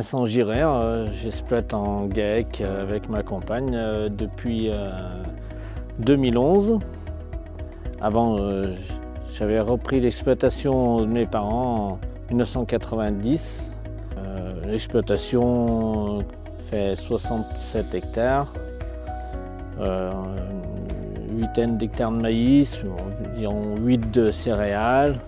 Vincent Girard, j'exploite en GAEC avec ma compagne depuis 2011. Avant, j'avais repris l'exploitation de mes parents en 1990. L'exploitation fait 67 hectares, une huitaine d'hectares de maïs, environ 8 de céréales,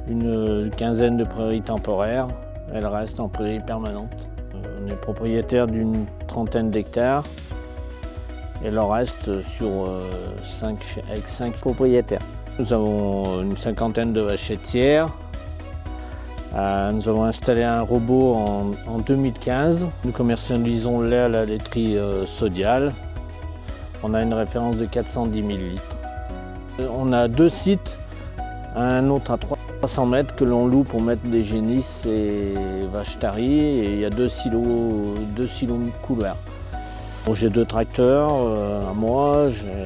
une quinzaine de prairies temporaires. Elle reste en prairie permanente. On est propriétaire d'une trentaine d'hectares et le reste avec 5 propriétaires. Nous avons une cinquantaine de vaches laitières. Nous avons installé un robot en 2015. Nous commercialisons le lait à la laiterie Sodial. On a une référence de 410 000 litres. On a 2 sites, un autre à 300 mètres que l'on loue pour mettre des génisses et vaches taries, et il y a 2 silos couverts. Bon, j'ai 2 tracteurs à moi, j'ai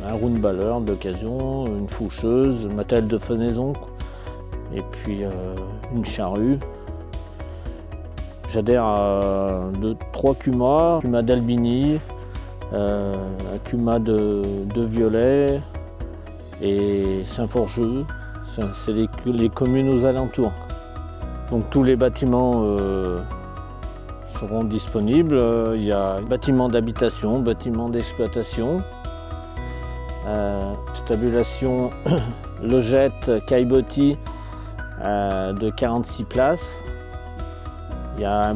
un roundballer d'occasion, une faucheuse, un matériel de fenaison et puis une charrue. J'adhère à 3 cumas, cumas d'Albini, un cumas de Violet et Saint-Forgeux. C'est les communes aux alentours. Donc tous les bâtiments seront disponibles. Il y a bâtiments d'habitation, bâtiments d'exploitation, stabulation logette Caillebotis de 46 places. Il y a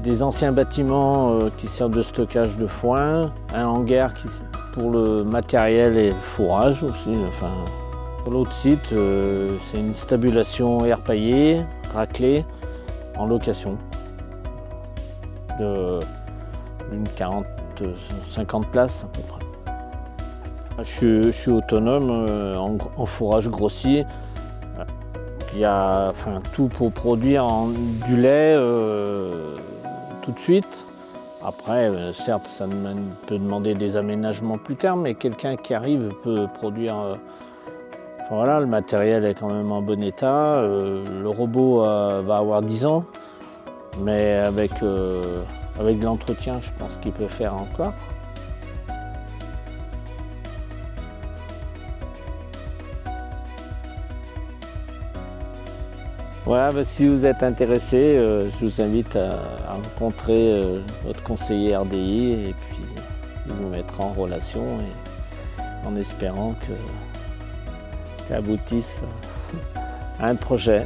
des anciens bâtiments qui servent de stockage de foin, un hangar pour le matériel et le fourrage aussi. Enfin, l'autre site, c'est une stabulation air paillé, raclée, en location, d'une 50 places à peu près. Je suis autonome en fourrage grossier. Il y a tout pour produire du lait tout de suite. Après, certes, ça peut demander des aménagements plus tard, mais quelqu'un qui arrive peut produire. Voilà, le matériel est quand même en bon état. Le robot va avoir 10 ans, mais avec de l'entretien, je pense qu'il peut faire encore. Voilà, si vous êtes intéressé, je vous invite à rencontrer votre conseiller RDI et puis il vous mettra en relation en espérant qu'aboutisse à un projet.